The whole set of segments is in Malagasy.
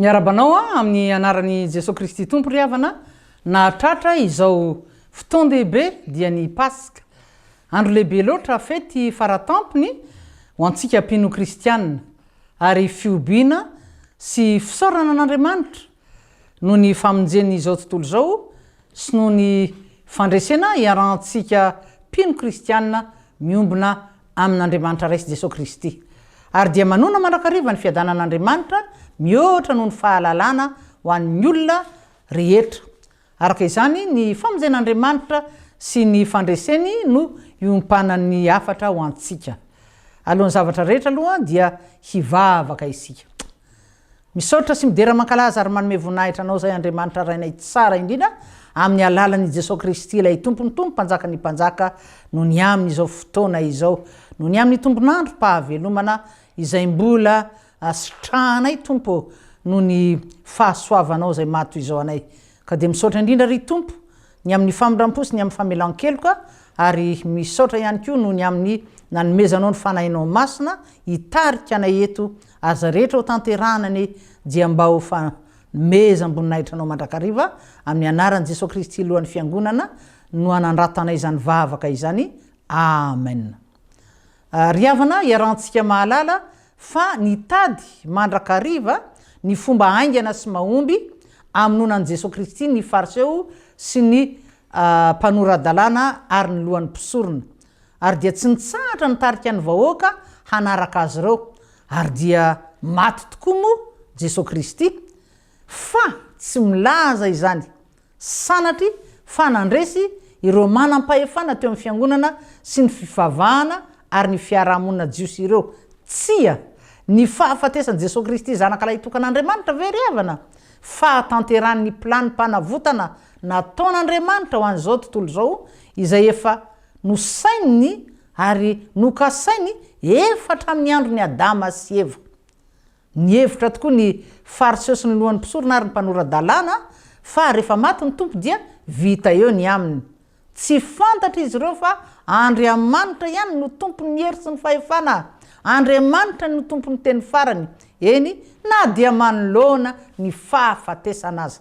Miarabanao amin'ny anaran'i Jesosy Kristy Tompo ry havana, nahatratra izao fotoana lehibe dia ny Pasika. Andro lehibe loatra fety faratampony ho antsika mpino kristianina ary fiobina sy fisaorana an'Andriamanitra noho ny famonjeny izao tontolo izao sy noho ny fandresena iarantsika mpino kristianina miombona amin'Andriamanitra raisy Jesosy Kristy. Ary dia manona mandrakariva ny fiadanan'Andriamanitra mihoatra noho ny fahalalana ho an'ny olona rehetra. Araka izany ny famonjen'Andriamanitra sy ny fandreseny no iompana ny hafatra ho antsika. Alohan'ny zavatra rehetra aloha dia hivavaka isika. Misaotra sy midera mankalaza ary manome voninahitra anao zay Andriamanitra rainay tsara indrindra amin'ny alalan'i Jesosy Kristy ilay tompony mpanjaka ny mpanjaka no ny amin'izao fotoana izao, no ny amin'ny tombonandro pahavelomana izay mbola sitrahanay tompo no ny fahasoavanao zay mato izao anay. Ka dia misaotra indrindra ry tompo ny amin'ny famindram-po sy ny amin'ny famelan-keloka ary misaotra ihany koa no ny amin'ny nanomezanao ny fanahinao masina hitarika anay eto aza rehetra ho tanteranany dia mba ho fanomezam-boninahitra anao mandrakariva amin'ny anaran'i Jesosy Kristy lohan'ny fiangonana no anandratanay izany vavaka izany. Amen. Ry havana iarantsika mahalala fa nitady mandrakariva ny fomba haingana sy mahomby amin'nonan'i Jesosy Kristy ny fariseo sy ny mpanoradalana ary ny lohan'ny mpisorona. Ary dia tsy nitsahatra nitarika ny vahoaka hanaraka azy ireo. Ary dia maty tokoa moa Jesosy Kristy fa tsy milaza izany sanatry fa nandresy ireo manam-pahefana teo amin'ny fiangonana sy ny fifavahana ary ny fiarahamonina jiosy ireo. Tsia ny fahafatesan'i Jesosy Kristy zanak'ilay tokan'Andriamanitra ve ry havana, fahatanteran'ny planimpanavotana nataon'Andriamanitra ho an'izao tontolo izao izay efa nosainy ary nokasainy efatra amin'ny andro ny Adama sy Eva. Ny hevitra tokoa ny fariseo sy ny lohan'ny mpisorona ary ny mpanoradalana fa rehefa maty ny tompo dia vita eo ny aminy. Tsy fantatra izy ireo fa Andriamanitra ihany no tompony ny hery sy ny fahefana. Andriamanitra no tompony teny farany. Eny na dia manoloana ny fahafatesana azy.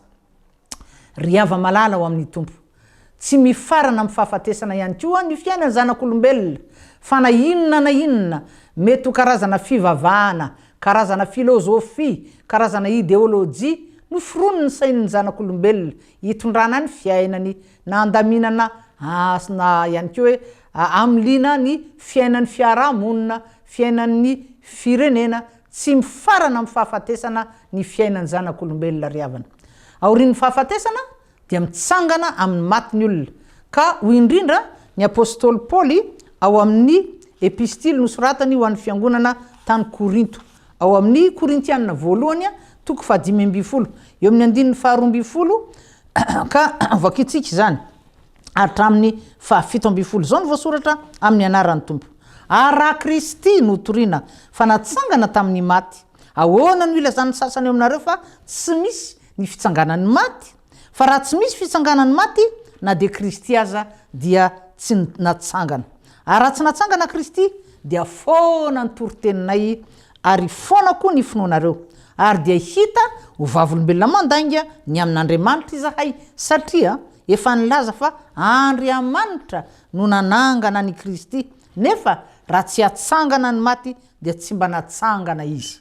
Ry hava malala ho amin'ny tompo. Tsy mifarana amin'ny fahafatesana ihany koa ny fiainan'ny zanak'olombelona. Fa na inona mety ho karazana fivavahana, karazana filôzofia, karazana ideolojia no fironiny sain'ny zanak'olombelona hitondrana ny fiainany na andaminana na ihany koa hoe amlina ny fiainan'ny fiarahamonina, fiainan'ny firenena. Tsy mifarana amin'ny fahafatesana ny fiainan'ny zanak'olombelona ry havana. Aorian'ny fahafatesana dia mitsangana amin'ny matin'ny olona. Ka ho indrindra ny apôstôly Paoly ao amin'ny epistily nosoratany ho an'ny fiangonana tany Korinto. Ao amin'ny Korintianina voalohany toko 5:10 eo amin'ny 2:12 ka vakitsika izany hatramin'ny 7:7 zao no voasoratra amin'ny anaran'ny tompo. Raha Kristy no toriana fa natsangana tamin'ny maty, ahoana no ilazan'ny sasany eo aminareo fa tsy misy ny fitsanganan'ny maty? Fa raha tsy misy fitsanganan'ny maty na dia Kristy aza dia tsy natsangana. Raha tsy natsangana Kristy dia foana ny toriteninay ary foana koa ny finoanareo. Ary dia hita ho vavolombelona mandainga ny amin'Andriamanitra izahay satria efa nilaza fa Andriamanitra no nanangana ny Kristy. Nefa raha tsy hatsangana ny maty dia tsy mba natsangana izy.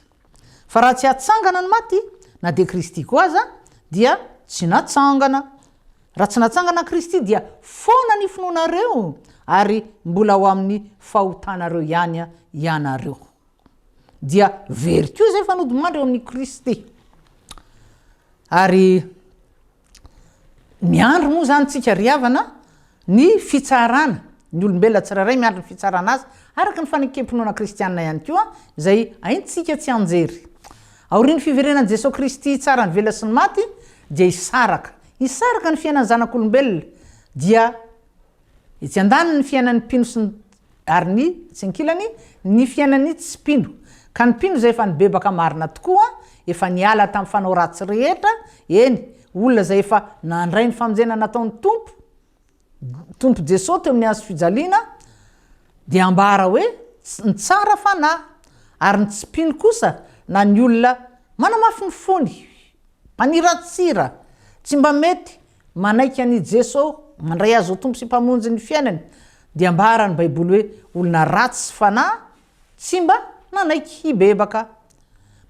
Fa raha tsy hatsangana ny maty na dia Kristy koa aza dia tsy natsangana. Raha tsy natsangana Kristy dia foana ny finoanareo ary mbola ho amin'ny fahotanareo ihany ianareo. Dia very koa zay fanodimandry eo amin'ny Kristy. Ary miandro moa zany tsika ry havana ny fitsarana. Ny olombelona tsirairay miandro ny fitsarana azy araka ny fanekempinoana kristianina ihany koa zay aintsika tsy anjery. Aorian'ny fiverenan'i Jesosy Kristy tsara ny vela sy ny maty dia isaraka ny fiainan'ny zanak'olombelona dia etsy andaniny ny fiainan'ny mpino sy ary ny tsinkilany ny fiainan'ny tsy mpino. Ka ny mpino zay efa nibebaka marina tokoa, efa niala tamin'ny fanao ratsy rehetra, eny olona zay efa nandray ny famonjena nataon'ny tompo Jesosy teo amin'ny hazo fijaliana dia ambara hoe ny tsara fanahy ary ny tsy mpino kosa na ny olona manamafy ny fony maniratsira tsy mba mety manaiky any Jesosy mandray azy ho tompo sy mpamonjy ny fiainany dia ambarany baiboly hoe olona ratsy fanahy tsy mba nanaiky hibebaka.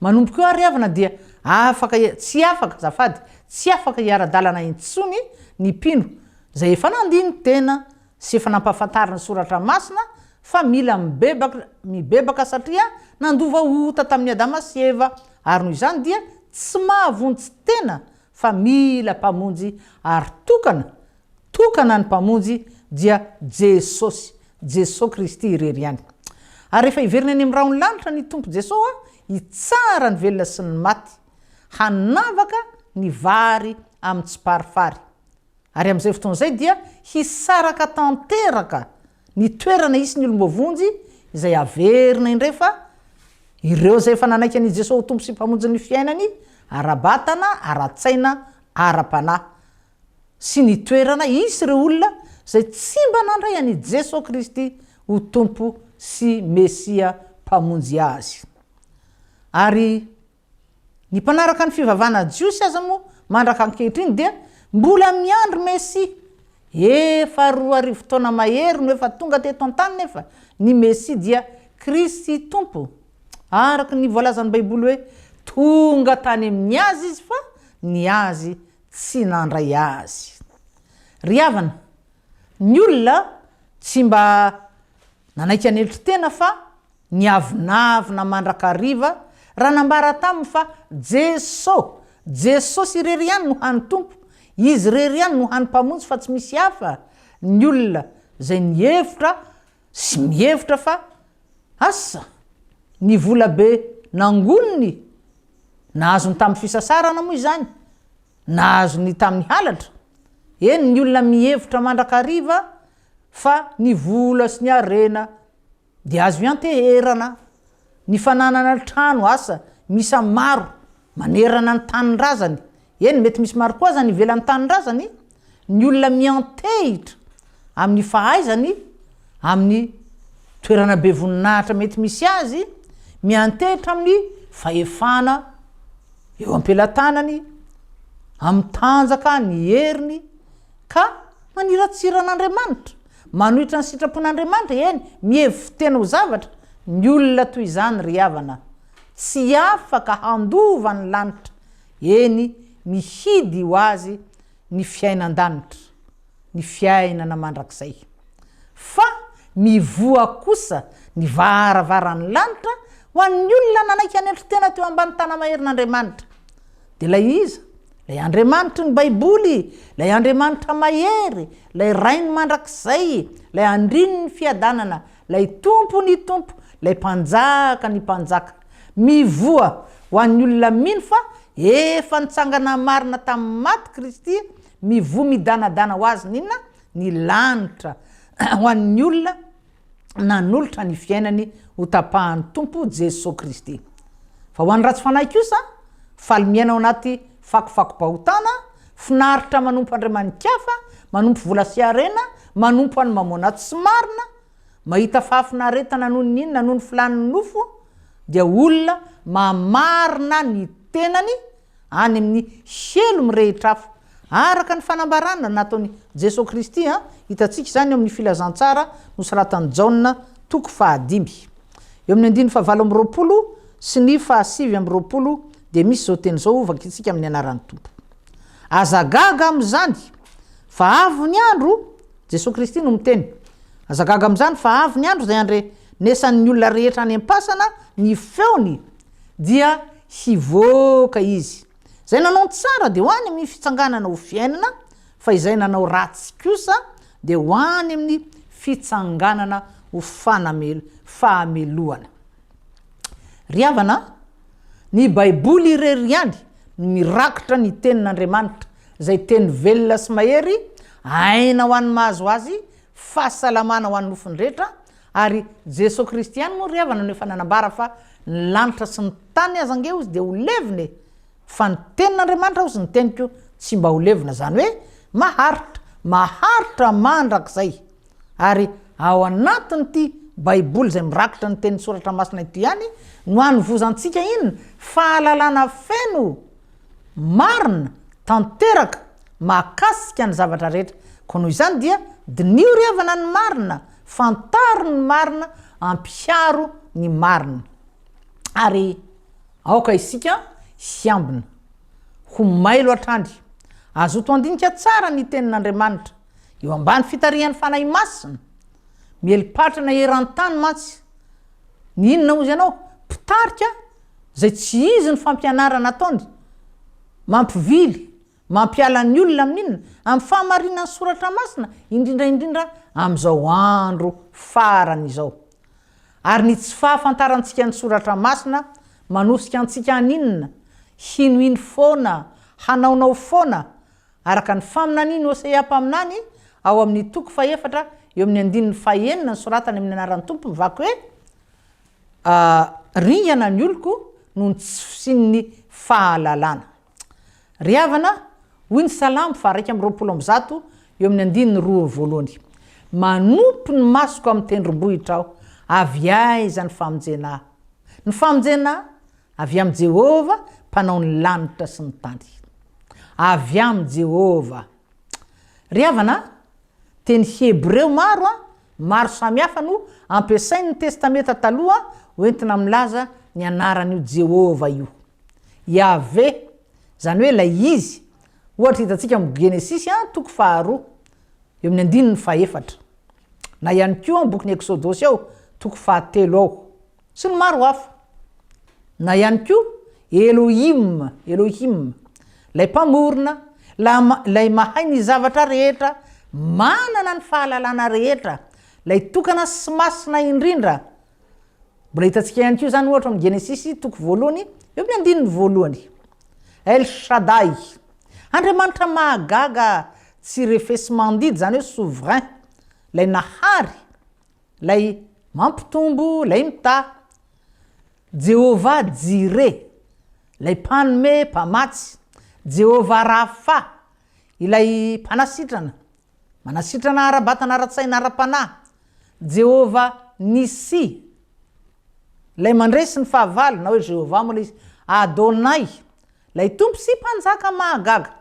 Manomboka eo ary havana dia tsy afaka hiara-dalana intsony ny mpino zay efa nandiny tena sy efa nampahafantarina soratra masina fa mila mibebaka satria nandova ota tamin'ny Adama sy Eva ary noho izany dia tsy mahavontsy tena fa mila mpamonjy ary tokana ny mpamonjy dia Jesosy Kristy irery ihany. Ary rehefa iverina any amin'ny raony lanitra ny tompo Jesosy hitsara ny velona sy ny maty hanavaka ny vary amin'ny tsiparifary ary amin'izay fotoan'izay dia hisaraka tanteraka ny toerana isy ny olombovonjy izay averina indray fa ireo zay efa nanaiky any Jesosy ho tompo sy mpamonjy ny fiainany ara-batana, ara-tsaina, ara-panahy sy ny toerana isy ireo olona zay tsy mba nandray any Jesosy Kristy ho tompo sy Mesia mpamonjy azy. Ary ny mpanaraka ny fivavahana jiosy aza moa mandraka ankehitriny dia mbola miandry Mesia. Efa 2 taona mahery no efa tonga teto an-tany nefa ny Mesia dia Kristy tompo. Araka ny voalazan'ny baiboly hoe tonga tany amin'ny azy izy fa ny azy tsy nandray azy. Ry havana, ny olona tsy mba nanaiky anelitry tena fa niavinavina mandrakariva raha nambara taminy fa Jesosy irery ihany no hany tompo, izy irery ihany no hany mpamonjy fa tsy misy hafa. Ny olona zay nihevitra sy mihevitra fa asa ny vola be nangoniny nahazony tamin'ny fisasarana moa izany, nahazony tamin'ny halatra. Eny ny olona mihevitra mandrakariva fa ny vola sy ny arena dia azo ianteherana, ny fananana trano asa misa maro manerana ny tanin-drazany. Eny mety misy maro koa zany ivelan'ny tanin-drazany. Ny olona miantehitra amin'ny fahaizany amin'ny toerana be voninahitra mety misy azy, miantehitra amin'ny fahefana eo am-pelatanany, amin'ny tanjaka ny heriny ka maniratsira an'Andriamanitra, manohitra ny sitrapon'Andriamanitra. Eny mihevitena ho zavatra. Ny olona toy izany ry havana tsy afaka handova ny lanitra, eny mihidy ho azy ny fiainan-danitra, ny fiainana mandrakizay, fa mivoa kosa ny varavaran'ny lanitra ho an'ny olona nanaiky anelitry tena teo ambany tana maherin'Andriamanitra. Dia lay Andriamanitra ny baiboly, lay Andriamanitra mahery, lay rainy mandrakizay, lay andriny ny fiadanana, lay tompo ny tompo, lay mpanjaka ny mpanjaka, mivoa ho an'ny olona mino fa efa nitsangana marina tamin'ny maty Kristy, mivoa midanadana ho azy ninona ny lanitra ho an'ny olona nanolotra ny fiainany ho tapahan'ny tompo Jesosy Kristy. Fa ho an'ny ratsy fanahy kosa faly miaina ao anaty fakofako-pahotana, finaritra manompo andriamanikafa, manompo vola sy arena, manompo any mamoana tsy marina, mahita fahafinaretana noho ny inona noho ny filan'ny nofo, dia olona mamarina ny tenany any amin'ny helo mirehitra hafa araka ny fanambarana nataony Jesosy Kristy. Hitantsika izany eo amin'ny filazantsara nosoratan'i Jaona 5. Eo amin'ny 7:20 sy ny 7:20 dia misy zao teny zao vakitsika amin'ny anaran'ny tompo. Azagaga amin'izany fa avy ny andro, Jesosy Kristy no miteny, azagaga amin'izany fa avy ny andro zay andrenesan'ny olona rehetra any am-pasana ny feony dia hivoaka izy. Zay nanao tsara dia ho any amin'ny fitsanganana ho fiainana, fa izay nanao ratsy kosa dia ho any amin'ny fitsanganana ho fahameloana. Ry havana, ny baiboly irery ihany no mirakitra ny tenin'Andriamanitra, zay teny velona sy mahery, aina ho an'ny mahazo azy, fahasalamana ho an'ny nofony rehetra. Ary Jesosy Kristy ihany moa ry havana no efa nanambara fa ny lanitra sy ny tany azangeo izy dia ho leviny, fa ny tenin'Andriamanitra ozy ny teniko tsy mba ho levina, zany hoe maharitra mandrakizay. Ary ao anatin'ity baiboly zay mirakitra ny teny soratra masina ity ihany no hanovozantsika inona fahalalana feno marina tanteraka mahakasika ny zavatra rehetra ko noho izany dia dinio ry havana ny marina fantaro ny marina ampiaro ny marina ary aoka isika hiambina ho mailo atrandry azoto andinika tsara ny tenin'Andriamanitra eo ambany fitarihan'ny fanahy masina mielipatrana eran-tany mantsy ny inona ozy ianao mpitarika zay tsy izy ny fampianarana ataony mampivily mampiala ny olona amin'inona amin'ny fahamarinany soratra masina indrindraindrindra amin'izao andro farany izao ary ny tsy fahafantarantsika ny soratra masina manosika antsika aninona hinohino foana hanaonao foana araka ny faminaniny Hosea-paminany ao amin'ny toko faefatra eo amin'ny 9:9 ny soratany amin'ny anaran'ny tompo mivaky hoe ringana ny oloko noho ny tsy fisin'ny fahalalana ry havana hoy ny salamo fa 1:20 eo amin'ny 9:2 manompo ny masoko amin'ny tendrombohitra aho avy aiza ny famonjena ny famonjena avy amin'ny Jehova mpanao ny lanitra sy ny tany avy amin'ny Jehova ry havana teny Hebreo maro samihafa no ampiasain'ny testamenta taloha hoentina milaza ny anaran'io Jehova io Yahvé zany hoe lay izy ohatra hitantsika amin'ny Genesis toko 2 eo amin'ny 14 na ihany koa amin'ny bokin'ny Exodosy ao toko 13 ao sy ny maro hafa na ihany koa Elohim lay mpamorona lay mahay ny zavatra rehetra manana ny fahalalana rehetra lay tokana sy masina indrindra mbola hitantsika ihany koa zany ohatra amin'ny Genesis toko 1 eo amin'ny 1 El Shaddai Andriamanitra mahagaga tsy refesy mandidy zany hoe souverain lay nahary lay mampitombo lay mita Jehova Jireh lay mpanome mpamatsy Jehova Rafa ilay mpanasitrana manasitrana ara-batana ara-tsaina ara-panahy Jehova Nisi lay mandresy ny fahavalo na hoe Jehova moa izy Adonai lay tompo sy mpanjaka mahagaga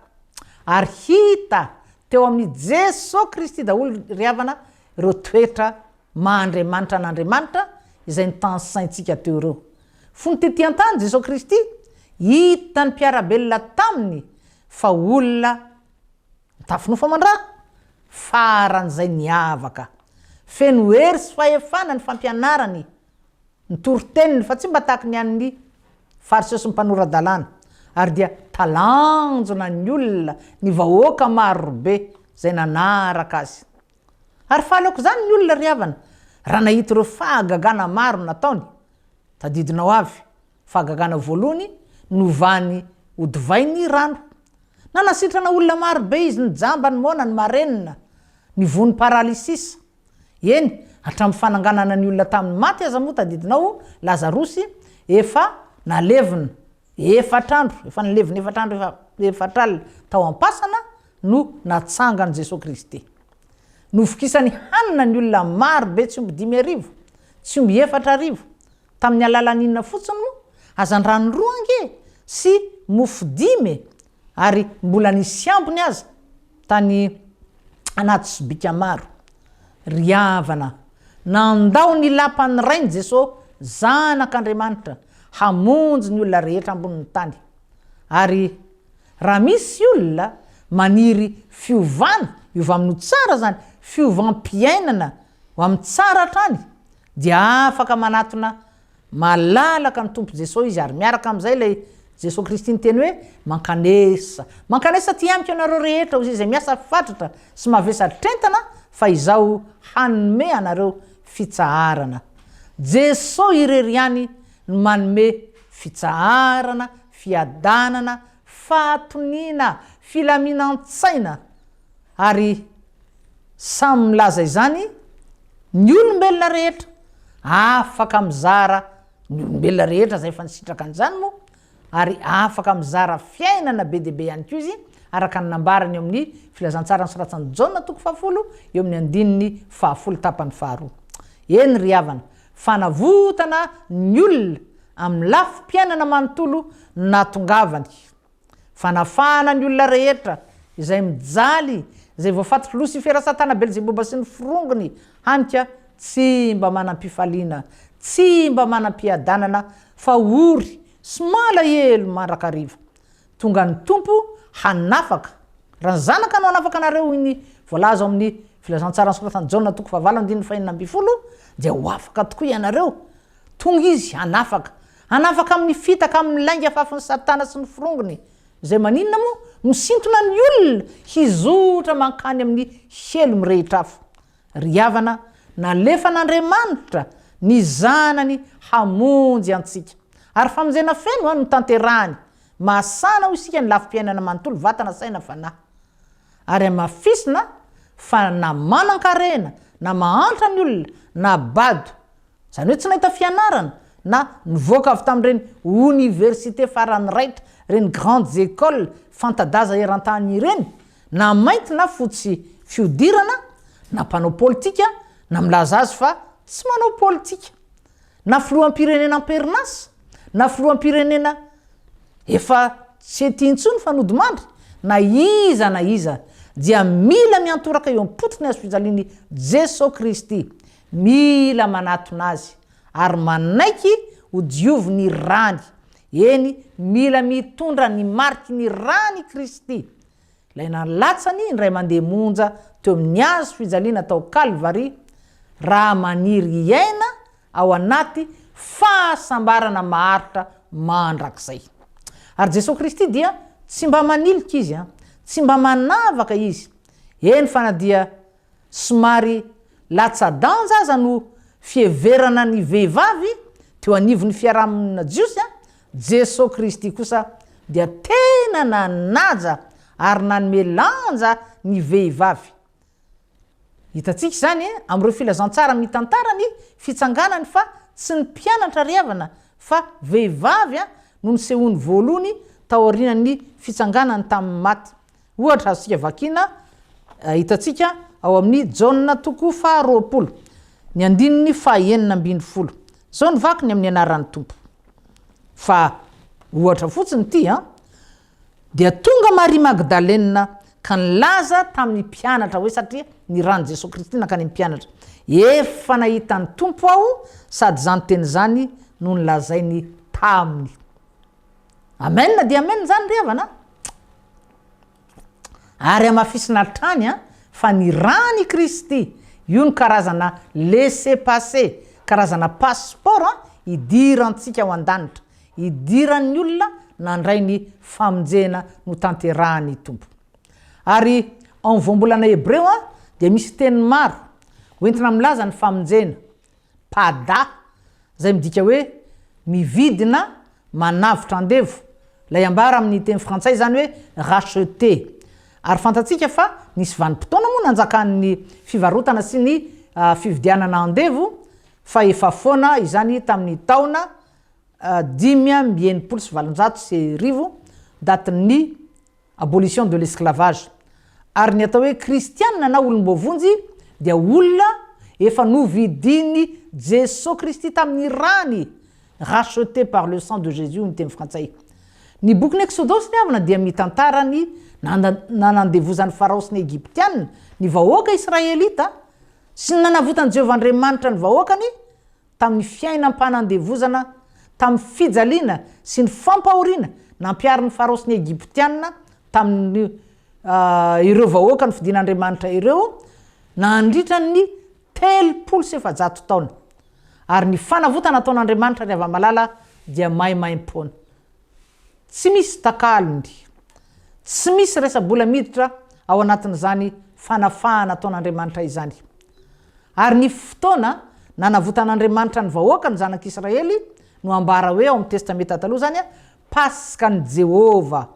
ary hita teo amin'ny Jesosy Kristy daholo ry havana ireo toetra mahandriamanitra n'Andriamanitra izay ny tontosaintsika teo ireo fony tety an-tany Jesosy Kristy hita ny mpiarabelona taminy fa olona tafinofa mandra faran'izay niavaka feno hery sy fahefana ny fampianarany ny toroteniny fa tsy mba tahaka ny an'ny fariseo sy ny mpanorandalana ary dia talanjona ny olona ny vahoaka marobe zay nanaraka azy ary fahaloko zany ny olona ry havana raha nahita ireo fahagagana maro nataony tadidinao avy fahagagana voalohany novany odivainy rano na nasitrana olona marobe izy ny jamba ny mona ny marenina ny vony paralysisa eny hatramin'ny fananganana ny olona tamin'ny maty aza moa tadidinao Lazarosy efa nalevina efatrandro efa nalevina efatralina tao ampasana no natsangany Jesosy Kristy novokisany hanina ny olona marobe tsy omby 5,000 tsy omby 4,000 tamin'ny alalan'inona fotsiny no azan-drano roa ange sy mofo 5 ary mbola nisy ambony aza tany anaty sobika maro ry havana nandao ny lapany rainy Jesosy zanak'Andriamanitra hamonjy ny olona rehetra ambonin'ny tany ary raha misy olona maniry fiovana iova amin'ny tsara zany fiovam-piainana ho amin'ny tsara trany dia afaka manatona malalaka ny tompo Jesosy izy ary miaraka amin'izay lay Jesosy Kristy ny teny hoe mankanesa ty amiko anareo rehetra ozy izay miasa fatratra sy mavesa-trentana fa izao hanome anareo fitsaharana Jesosy irery ihany no manome fitsaharana fiadanana fahatonina filaminan-tsaina ary samy milaza izany ny olombelona rehetra afaka mizara ny olombelona rehetra zay efa nisitraka an'izany moa ary afaka mizara fiainana be dia be ihany koa izy araka ny nambarany eo amin'ny filazantsara ny soratsany Jaona toko 10 eo amin'ny 10 tapany 2 eny ry havana fanavotana ny olona amin'ny lafim-piainana manontolo natongavany fanafana ny olona rehetra izay mijaly zay voafatotry Lucifera Satana Belzeboba sy ny firongony hanika tsy mba manam-pifaliana tsy mba manam-piadanana fa ory sy malahelo mandrakariva tonga ny tompo hanafaka raha ny zanaka no hanafaka anareo iny voalaza amin'ny filazantsara ny soratany Jaona toko fahavalo andininy fahinina amby folo dia ho afaka tokoa ianareo tonga izy hanafaka amin'ny fitaka amin'ny lainga fafin'ny Satana sy ny firongony zay maninona moa misintona ny olona hizotra mankany amin'ny helo mirehitra afo riavana nalefan'Andriamanitra ny zanany hamonjy antsika ary famonjena feno no tanterahany masana ho isika ny lafim-piainana manontolo vatana saina fanahy ary amafisina fa na manan-karena na mahantra ny olona na bado zany hoe tsy nahita fianarana na nivoaka avy tamin'ireny université farany raitra reny grandes écoles fantadaza eran-tany ireny na mainty na fotsy fiodirana na mpanao politika na milaza azy fa tsy manao politika na filoham-pirenena amperinasa na filoham-pirenena efa tsy etiantsony fa nodimandry na iza dia mila miantoraka eo am-potony azy fijaliany Jesosy Kristy mila manatona azy ary manaiky ho diovy ny rany eny mila mitondra ny mariky ny rany Kristy ilaina latsany indray mandeha monja teo amin'ny azy fijaliana tao Calvary raha maniry iaina ao anaty fahasambarana maharitra mandrakizay ary Jesosy Kristy dia tsy mba manilika izy tsy mba manavaka izy eny fa na dia somary latsa-danja aza no fieverana ny vehivavy teo anivon'ny fiarahamonina jiosy Jesosy Kristy kosa dia tena nanaja ary nanome lanja ny vehivavy hitatsika zany am'ireo filazantsara mitantarany fitsanganany fa tsy ny mpianatra riavana fa vehivavy no nisehony voalohany taorinany fitsanganany tamin'ny maty ohatra asika vakina hitatsika ao amin'ny Jaona toko faharoapolo ny andininy fahaenina ambin'ny folo zao ny vakiny amin'ny anaran'ny tompo fa ohatra fotsiny ty dia tonga Maria Magdalena ka nilaza tamin'ny mpianatra hoe satria ny rany Jesosy Kristy nankany mpianatra efa nahita ny tompo aho sady zany teny zany no nilazainy taminy amen dia amen zany riavana ary amafisina trany fa ny rany Kristy io ny karazana laissez-passer karazana passeport idirantsika ao an-danitra idiran'ny olona nandray ny famonjena no tanterahany tompo ary amin'ny voambolana Hebreo dia misy teny maro hoentina milaza ny famonjena pada zay midika hoe mividina manavitra andevo lay ambara amin'ny teny frantsay zany hoe racheter ary fantatsika fa nisy vanim-potoana moa nanjakan'ny fivarotana sy ny fividianana andevo fa efa foana izany tamin'ny taona 1970 datin'ny abolition de l'esclavage ary ny atao hoe kristianina na olombovonjy dia olona efa novidiny Jesosy Kristy tamin'ny rany racheté par le sang de Jésus ny teny frantsay ny bokin'ny Exodus ny avana dia mitantarany nanandevozan'ny farao sy ny Egyptianina ny vahoaka Israelita sy ny nanavotany Jehovandriamanitra ny vahoakany tamin'ny fiainam-panandevozana tamin'ny fijaliana sy ny fampahoriana nampiarin'ny farao sy ny Egyptianina tamin'ny ireo vahoaka ny fidin'Andriamanitra ireo nandritra ny 300 taona ary ny fanavotana ataon'Andriamanitra ny ava-malala dia maimaim-poana tsy misy takalony tsy misy resa-bola miditra ao anatin'izany fanafahana ataon'Andriamanitra izany ary ny fotoana nanavotan'Andriamanitra ny vahoaka ny zanak'Israely no ambara hoe ao amin'ny testamenta taloha zany Paskan Jehova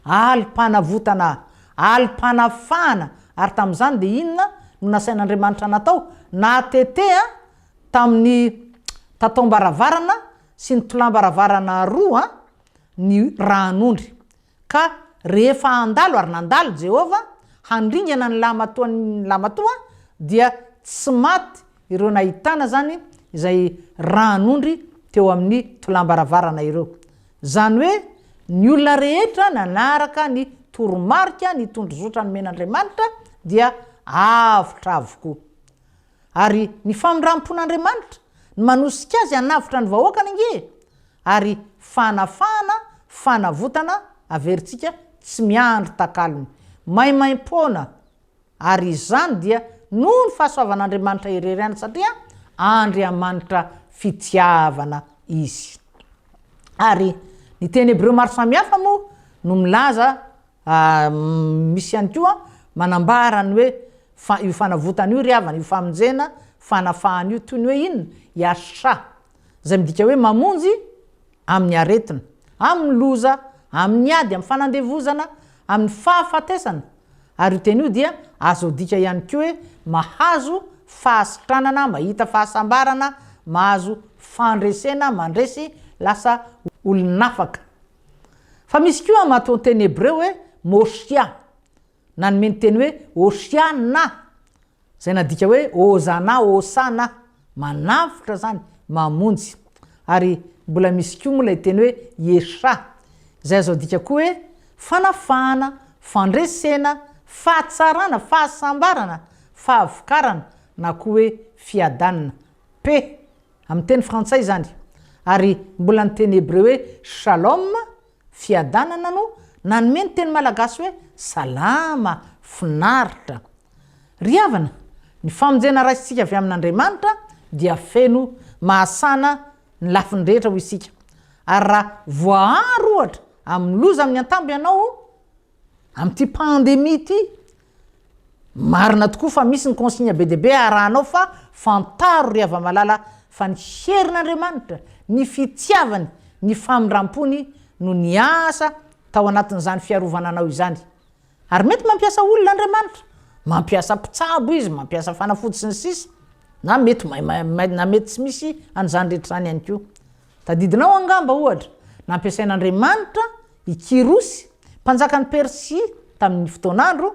alim-panavotana alim-panafahana ary tamin'izany dia inona no nasain'Andriamanitra natao natetea tamin'ny tatao-baravarana sy ny tolam-baravarana roa ny ranondry ka rehefa andalo ary nandalo Jehova handringana ny lamatoa dia tsy maty ireo nahitana zany izay ranondry teo amin'ny tolam-baravarana ireo zany hoe ny olona rehetra nanaraka ny toromarika ny tondrozotra ny men'Andriamanitra dia avotra avokoa. Ary ny famindram-pon'Andriamanitra ny manosika azy hanavitra ny vahoakany nge, ary fanavotana averintsika tsy miandry takalony, maimaim-pona, ary izany dia noho ny fahasoavan'Andriamanitra ireriany satria Andriamanitra fitiavana izy. Ary ny teny Hebreo maro samihafa moa no milaza misy ihany koa manambara ny hoe io fanavotana io ry havana, io famonjena, fanafahana io toy ny hoe inona? Iasa, zay midika hoe mamonjy amin'ny aretina, amin'ny loza, amin'ny ady, amin'ny fanandevozana, amin'ny fahafatesana. Ary io teny io dia azo dika ihany koa hoe mahazo fahasitranana, mahita fahasambarana, mahazo fandresena, mandresy lasa olonafaka. Fa misy koa mahatao teny Hebreo hoe mosia, na nomeny teny hoe osiana, zay nadika hoe ozana, osana, manavitra zany, mamonjy. Ary mbola misy koa moa lay teny hoe iesa, zay azo dika koa hoe fanafana, fandresena, fahatsarana, fahasambarana, fahavokarana, na koa hoe fiadanana, pe amin'ny teny frantsay zany. Ary mbola ny teny Hebreo hoe shalom, fiadanana no, na nomeny teny malagasy hoe salama, finaritra. Ry havana, ny famonjena raisitsika avy amin'Andriamanitra dia feno mahasana ny lafiny rehetra ho isika. Ary raha voaharo ohatra amin'ny loza amin'ny antambo ianao amin'ity pandémie ty, marina tokoa fa misy ny consigne be dia be arahanao fa fantaro ry hava malala fa ny herin'Andriamanitra, ny fitiavany, ny famindram-pony no ny asa tao anatin'izany fiarovana anao izany. Ary mety mampiasa olona Andriamanitra, mampiasa mpitsabo izy, mampiasa fanafody sy ny sisa, na mety na mety tsy misy an'izany rehetra zany ihany koa. Tadidinao angamba ohatra, nampiasain'Andriamanitra i Kirosy, mpanjakan'ny Persia tamin'ny fotoan'andro,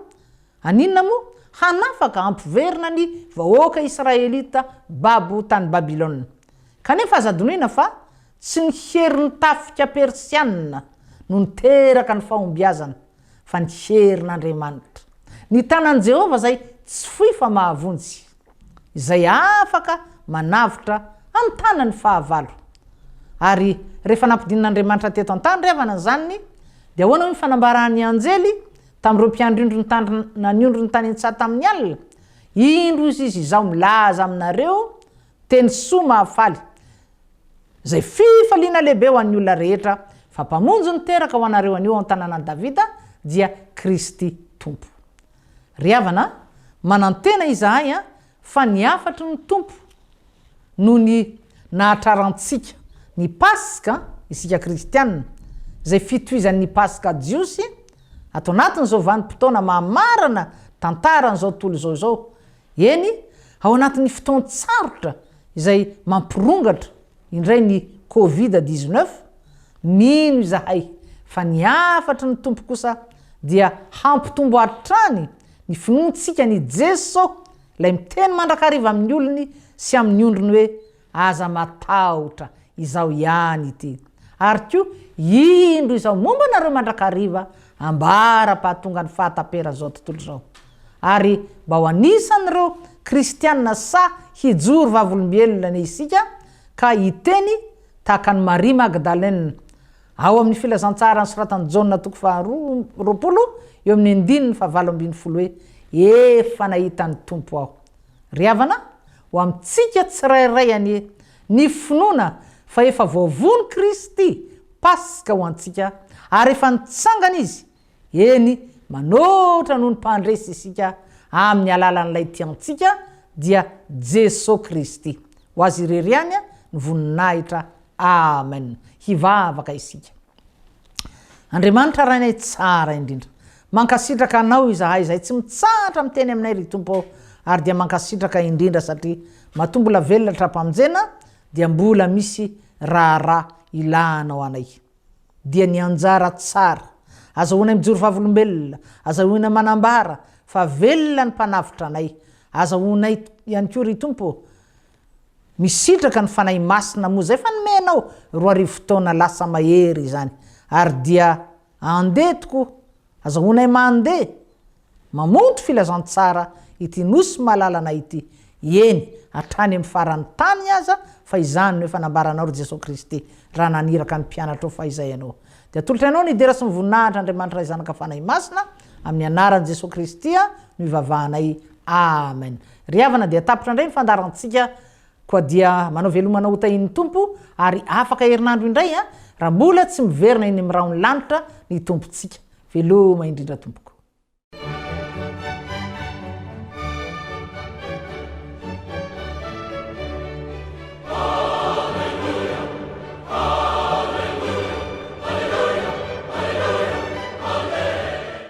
aninona moa? Hanafaka ampiverina ny vahoaka Israelita babo tany Babilôna. Kanefa azadonoina fa tsy ny herin'ny tafika persianina no niteraka ny fahombiazana, fa ny herin'Andriamanitra. Ny tanan'i Jehova zay tsy foy fa mahavonjy, izay afaka manavitra amin'ny tanany fahavalo. Ary rehefa nampidin'Andriamanitra teto an-tany ry havana zany, dia ahoana hoe fanambarany anjely tamin'ireo mpiandro indro ny tany naniondro ny tany an-tsaha tamin'ny alina, indro izy izao milaza aminareo teny soa mahafaly, zay fifaliana lehibe ho an'ny olona rehetra, fa mpamonjy niteraka ho anareo anio an-tanànan'i Davida dia Kristy Tompo. Ry havana, manantena izahay fa ny afatry ny Tompo no ny nahatrarantsika ny Paska isika kristianina, zay fitohizan'ny Paska jiosy atao anatin'izao vanim-potoana mahamarana tantaran'izao tontolo zao. Eny, ao anatin'ny fotoan-tsarotra izay mampirongatra indray ny Covid-19, mino izahay fa ny afatry ny Tompo kosa dia hampitombo hatrany ny finoantsika ny Jesosy, lay miteny mandrakariva amin'ny olony sy amin'ny ondrony hoe aza matahotra izao ihany ity. Ary koa indro izao momba nareo mandrakariva ambara-pahatonga ny fahatapera zao tontolo zao. Ary mba ho anisan'ireo kristianina sa hijoro vavolombelona ny isika ka hiteny tahaka ny Maria Magdalene ao amin'ny filazantsara ny soratany Jauna toko faharoapolo eo amin'ny 9:20 hoe efa nahita ny Tompo aho. Ry havana, ho amintsika tsirairay ny finoana fa efa voavony Kristy Paska ho antsika, ary efa nitsangana izy, eny manotra noho ny mpandresy isika amin'ny alalan'ilay tiantsika dia Jesosy Kristy. Ho azy ireriany ny voninahitra. Amen. Hivavaka isika. Andriamanitra rainay tsara indrindra, mankasitraka anao izahay izay tsy mitsahatra miteny aminay ry Tompo, ary dia mankasitraka indrindra satria matombola velona trapamonjena dia mbola misy raha ilanao anay. Dia ny anjara tsara azahoana mijoro vavolombelona, azahoana manambara fa velona ny mpanavitra anay, azahoanay ihany koa ry Tompo misitraka ny fanahy masina moa zay fa nomenao 2 arivo fotoana lasa mahery izany. ary dia andeha tokoa azahoanay mandeha mamonto filazantsara ity nosy malalana ity eny hatrany amin'ny farany tany aza fa izany no efa nambaranao ry Jesosy Kristy raha naniraka ny mpianatra fa izay ianao dia atolotra ianao ny idera sy ny voninahitra Andriamanitra ray zanaka fanahy masina amin'ny anaran'i Jesosy Kristy no ivavahanay amen ry havana dia tapitra indray ny fandarantsika koa dia manao velomana ho tahin'ny tompo ary afaka herinandro indray raha mbola tsy miverina iny amin'ny raha ny lanitra ny tompontsika veloma indrindra tompoko